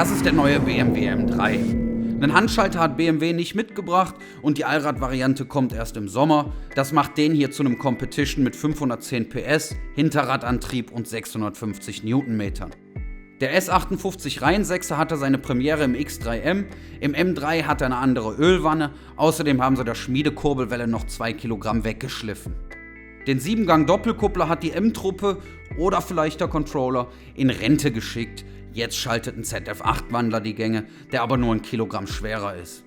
Das ist der neue BMW M3. Einen Handschalter hat BMW nicht mitgebracht und die Allrad-Variante kommt erst im Sommer. Das macht den hier zu einem Competition mit 510 PS, Hinterradantrieb und 650 Newtonmetern. Der S58 Reihensechser hatte seine Premiere im X3M, im M3 hat er eine andere Ölwanne, außerdem haben sie der Schmiedekurbelwelle noch 2 Kilogramm weggeschliffen. Den 7-Gang-Doppelkuppler hat die M-Truppe oder vielleicht der Controller in Rente geschickt. Jetzt schaltet ein ZF8-Wandler die Gänge, der aber nur 1 Kilogramm schwerer ist.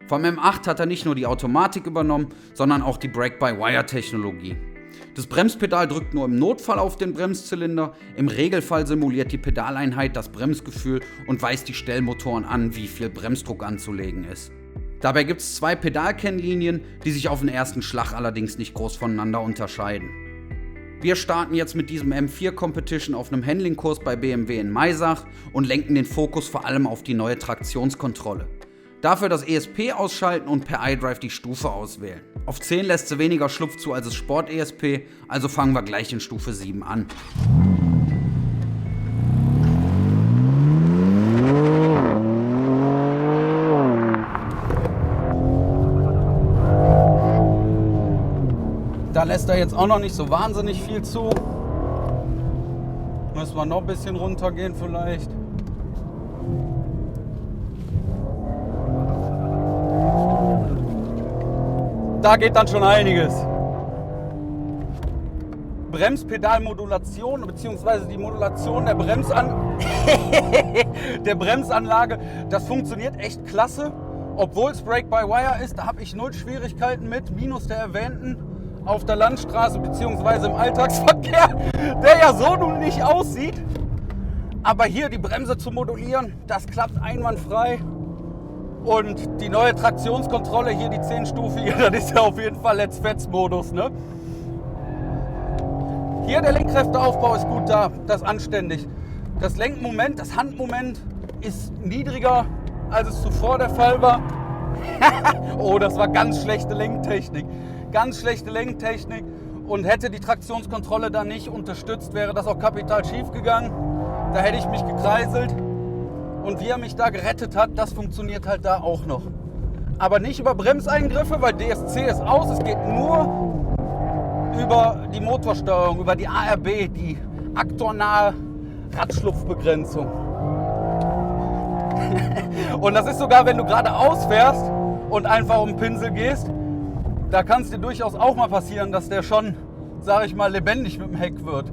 Vom M8 hat er nicht nur die Automatik übernommen, sondern auch die Brake-by-Wire-Technologie. Das Bremspedal drückt nur im Notfall auf den Bremszylinder, im Regelfall simuliert die Pedaleinheit das Bremsgefühl und weist die Stellmotoren an, wie viel Bremsdruck anzulegen ist. Dabei gibt es 2 Pedalkennlinien, die sich auf den ersten Schlag allerdings nicht groß voneinander unterscheiden. Wir starten jetzt mit diesem M4 Competition auf einem Handlingkurs bei BMW in Maisach und lenken den Fokus vor allem auf die neue Traktionskontrolle. Dafür das ESP ausschalten und per iDrive die Stufe auswählen. Auf 10 lässt sie weniger Schlupf zu als das Sport-ESP, also fangen wir gleich in Stufe 7 an. Da lässt er jetzt auch noch nicht so wahnsinnig viel zu. Müssen wir noch ein bisschen runtergehen vielleicht. Da geht dann schon einiges. Bremspedalmodulation bzw. die Modulation der Bremsanlage, das funktioniert echt klasse. Obwohl es Brake-by-Wire ist, da habe ich 0 Schwierigkeiten mit, minus der erwähnten auf der Landstraße bzw. im Alltagsverkehr, der ja so nun nicht aussieht. Aber hier die Bremse zu modulieren, das klappt einwandfrei. Und die neue Traktionskontrolle, hier die 10-stufige, das ist ja auf jeden Fall Let's Fetz-Modus, ne? Hier der Lenkkräfteaufbau ist gut da, das ist anständig. Das Lenkmoment, das Handmoment ist niedriger, als es zuvor der Fall war. Oh, das war ganz schlechte Lenktechnik. Ganz schlechte Lenktechnik. Und hätte die Traktionskontrolle da nicht unterstützt, wäre das auch kapital schief gegangen. Da hätte ich mich gekreiselt. Und wie er mich da gerettet hat, das funktioniert halt da auch noch. Aber nicht über Bremseingriffe, weil DSC ist aus. Es geht nur über die Motorsteuerung, über die ARB, die aktornahe Radschlupfbegrenzung. Und das ist sogar, wenn du geradeaus fährst und einfach um den Pinsel gehst, da kann es dir durchaus auch mal passieren, dass der schon, sage ich mal, lebendig mit dem Heck wird.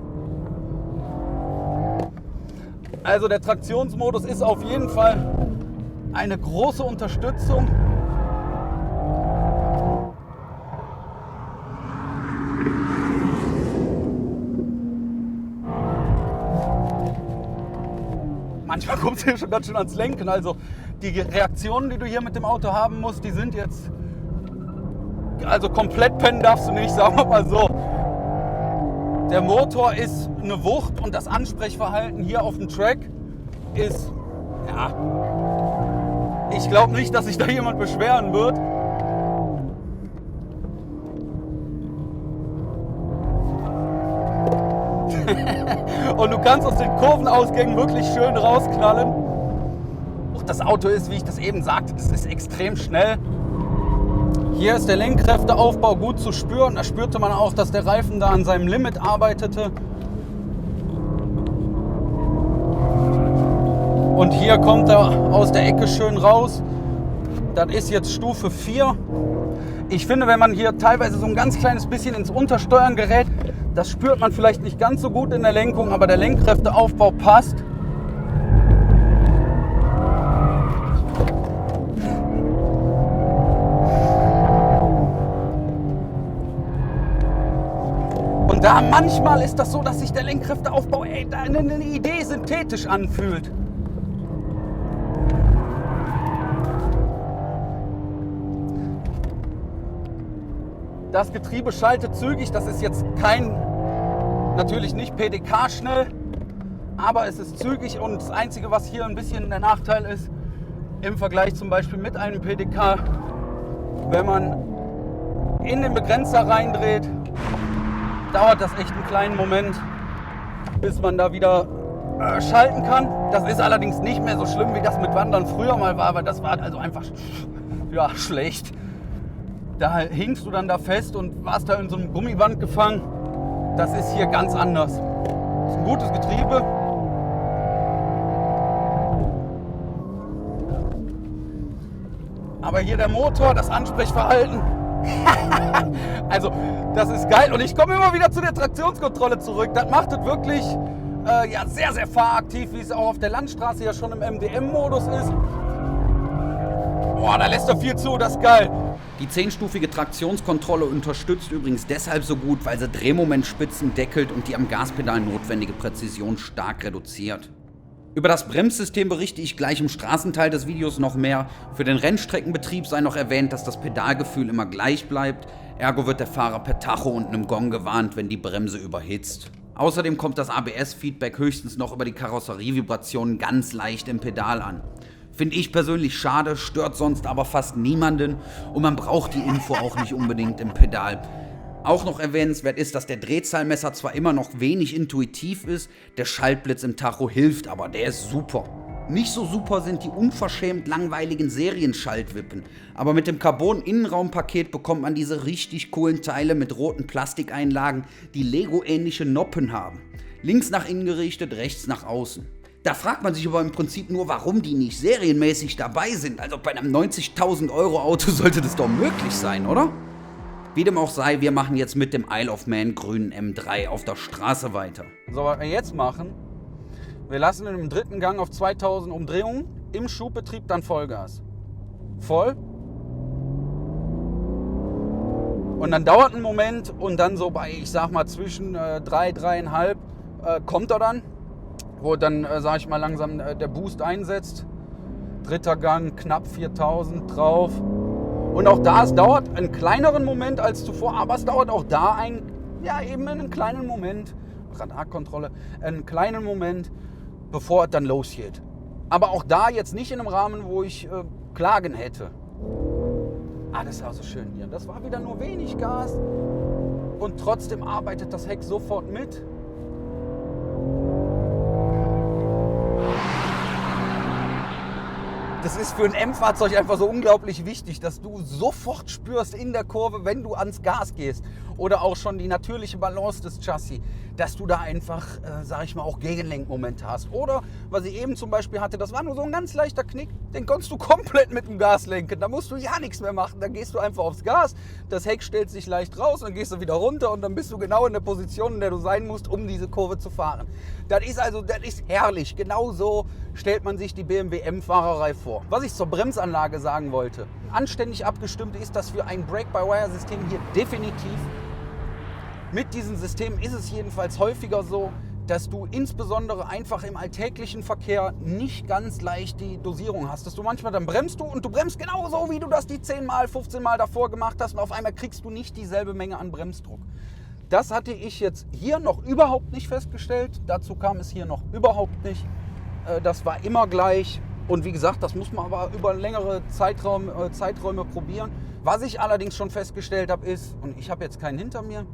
Also der Traktionsmodus ist auf jeden Fall eine große Unterstützung. Manchmal kommt es hier schon ganz schön ans Lenken. Also die Reaktionen, die du hier mit dem Auto haben musst, die sind jetzt... Also komplett pennen darfst du nicht, sagen wir mal so. Der Motor ist eine Wucht und das Ansprechverhalten hier auf dem Track ist... Ja, ich glaube nicht, dass sich da jemand beschweren wird. Und du kannst aus den Kurvenausgängen wirklich schön rausknallen. Auch das Auto ist, wie ich das eben sagte, das ist extrem schnell. Hier ist der Lenkkräfteaufbau gut zu spüren. Da spürte man auch, dass der Reifen da an seinem Limit arbeitete. Und hier kommt er aus der Ecke schön raus. Das ist jetzt Stufe 4. Ich finde, wenn man hier teilweise so ein ganz kleines bisschen ins Untersteuern gerät, das spürt man vielleicht nicht ganz so gut in der Lenkung, aber der Lenkkräfteaufbau passt. Und da manchmal ist das so, dass sich der Lenkkräfteaufbau eine Idee synthetisch anfühlt. Das Getriebe schaltet zügig, das ist jetzt natürlich nicht PDK schnell, aber es ist zügig und das Einzige, was hier ein bisschen der Nachteil ist, im Vergleich zum Beispiel mit einem PDK, wenn man in den Begrenzer reindreht, dauert das echt einen kleinen Moment, bis man da wieder schalten kann. Das ist allerdings nicht mehr so schlimm, wie das mit Wandern früher mal war, weil das war also einfach schlecht. Da hingst du dann da fest und warst da in so einem Gummiband gefangen. Das ist hier ganz anders. Das ist ein gutes Getriebe. Aber hier der Motor, das Ansprechverhalten. Also, das ist geil. Und ich komme immer wieder zu der Traktionskontrolle zurück. Das macht es wirklich sehr, sehr fahraktiv, wie es auch auf der Landstraße ja schon im MDM-Modus ist. Boah, da lässt er viel zu, das ist geil. Die 10-stufige Traktionskontrolle unterstützt übrigens deshalb so gut, weil sie Drehmomentspitzen deckelt und die am Gaspedal notwendige Präzision stark reduziert. Über das Bremssystem berichte ich gleich im Straßenteil des Videos noch mehr. Für den Rennstreckenbetrieb sei noch erwähnt, dass das Pedalgefühl immer gleich bleibt. Ergo wird der Fahrer per Tacho und einem Gong gewarnt, wenn die Bremse überhitzt. Außerdem kommt das ABS-Feedback höchstens noch über die Karosserievibrationen ganz leicht im Pedal an. Finde ich persönlich schade, stört sonst aber fast niemanden und man braucht die Info auch nicht unbedingt im Pedal. Auch noch erwähnenswert ist, dass der Drehzahlmesser zwar immer noch wenig intuitiv ist, der Schaltblitz im Tacho hilft, aber der ist super. Nicht so super sind die unverschämt langweiligen Serienschaltwippen, aber mit dem Carbon-Innenraumpaket bekommt man diese richtig coolen Teile mit roten Plastikeinlagen, die Lego-ähnliche Noppen haben. Links nach innen gerichtet, rechts nach außen. Da fragt man sich aber im Prinzip nur, warum die nicht serienmäßig dabei sind. Also bei einem 90.000 Euro Auto sollte das doch möglich sein, oder? Wie dem auch sei, wir machen jetzt mit dem Isle of Man grünen M3 auf der Straße weiter. So, was wir jetzt machen, wir lassen ihn im dritten Gang auf 2000 Umdrehungen, im Schubbetrieb dann Vollgas. Voll. Und dann dauert ein Moment und dann so bei, ich sag mal, zwischen 3,5 kommt er dann, wo dann, sag ich mal, langsam der Boost einsetzt. Dritter Gang, knapp 4000 drauf. Und auch da, es dauert einen kleineren Moment als zuvor, aber es dauert auch da eben einen kleinen Moment, Radarkontrolle, einen kleinen Moment, bevor es dann losgeht. Aber auch da jetzt nicht in einem Rahmen, wo ich Klagen hätte. Das ist also schön hier. Das war wieder nur wenig Gas und trotzdem arbeitet das Heck sofort mit. Das ist für ein M-Fahrzeug einfach so unglaublich wichtig, dass du sofort spürst in der Kurve, wenn du ans Gas gehst oder auch schon die natürliche Balance des Chassis, dass du da einfach, sag ich mal, auch Gegenlenkmomente hast. Oder, was ich eben zum Beispiel hatte, das war nur so ein ganz leichter Knick, den konntest du komplett mit dem Gas lenken. Da musst du ja nichts mehr machen, dann gehst du einfach aufs Gas, das Heck stellt sich leicht raus, dann gehst du wieder runter und dann bist du genau in der Position, in der du sein musst, um diese Kurve zu fahren. Das ist herrlich, genau so stellt man sich die BMW M-Fahrerei vor. Was ich zur Bremsanlage sagen wollte, anständig abgestimmt ist das für ein Brake-by-Wire-System hier definitiv. Mit diesem System ist es jedenfalls häufiger so, dass du insbesondere einfach im alltäglichen Verkehr nicht ganz leicht die Dosierung hast. Dass du manchmal dann bremst und du bremst genauso, wie du das die 10 Mal, 15 Mal davor gemacht hast und auf einmal kriegst du nicht dieselbe Menge an Bremsdruck. Das hatte ich jetzt hier noch überhaupt nicht festgestellt. Dazu kam es hier noch überhaupt nicht. Das war immer gleich. Und wie gesagt, das muss man aber über längere Zeiträume probieren. Was ich allerdings schon festgestellt habe, ist, und ich habe jetzt keinen hinter mir,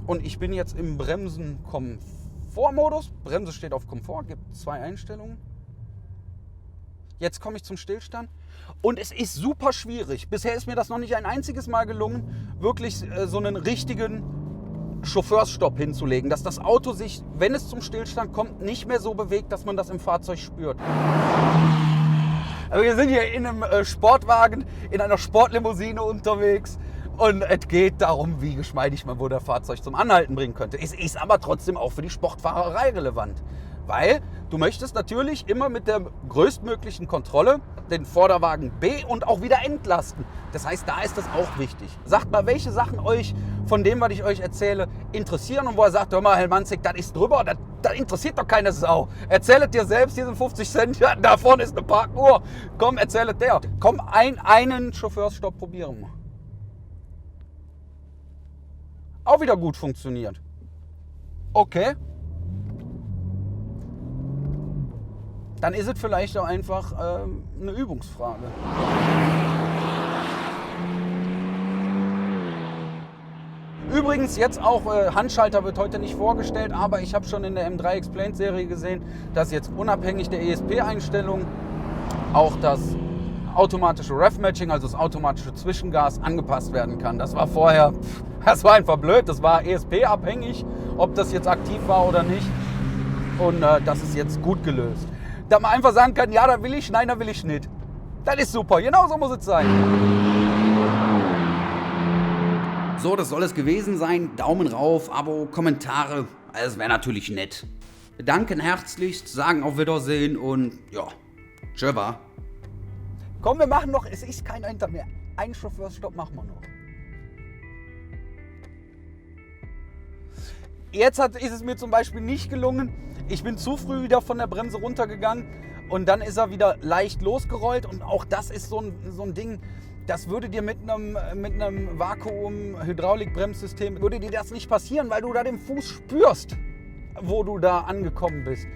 und ich bin jetzt im Bremsen-Komfort-Modus. Bremse steht auf Komfort, gibt 2 Einstellungen. Jetzt komme ich zum Stillstand. Und es ist super schwierig. Bisher ist mir das noch nicht ein einziges Mal gelungen, wirklich so einen richtigen Chauffeursstopp hinzulegen, dass das Auto sich, wenn es zum Stillstand kommt, nicht mehr so bewegt, dass man das im Fahrzeug spürt. Aber wir sind hier in einem Sportwagen, in einer Sportlimousine unterwegs und es geht darum, wie geschmeidig man wohl das Fahrzeug zum Anhalten bringen könnte. Es ist aber trotzdem auch für die Sportfahrerei relevant, weil du möchtest natürlich immer mit der größtmöglichen Kontrolle den Vorderwagen B und auch wieder entlasten. Das heißt, da ist das auch wichtig. Sagt mal, welche Sachen euch von dem, was ich euch erzähle, interessieren und wo er sagt, hör mal, Herr Manzig, das ist drüber, das interessiert doch keine Sau. Erzählet dir selbst, hier sind 50 Cent, ja, da vorne ist eine Parkuhr. Komm, erzählet der. Komm, einen Chauffeursstopp probieren wir. Auch wieder gut funktioniert. Okay. Dann ist es vielleicht auch einfach eine Übrigens jetzt auch, Handschalter wird heute nicht vorgestellt, aber ich habe schon in der M3 Explained Serie gesehen, dass jetzt unabhängig der ESP-Einstellung auch das automatische Ref-Matching, also das automatische Zwischengas, angepasst werden kann. Das war vorher, das war einfach blöd, das war ESP-abhängig, ob das jetzt aktiv war oder nicht. Und das ist jetzt gut gelöst. Da man einfach sagen kann, ja, da will ich, nein, da will ich nicht. Das ist super, genau so muss es sein. So, das soll es gewesen sein. Daumen rauf, Abo, Kommentare, das wäre natürlich nett. Wir danken herzlichst, sagen auf Wiedersehen und ja, tschöba. Komm, wir machen noch, es ist kein Enter mehr. Einen Chauffeursstopp machen wir noch. Jetzt ist es mir zum Beispiel nicht gelungen. Ich bin zu früh wieder von der Bremse runtergegangen und dann ist er wieder leicht losgerollt. Und auch das ist so ein Ding, das würde dir mit einem Vakuum-Hydraulik-Bremssystem, würde dir das nicht passieren, weil du da den Fuß spürst, wo du da angekommen bist.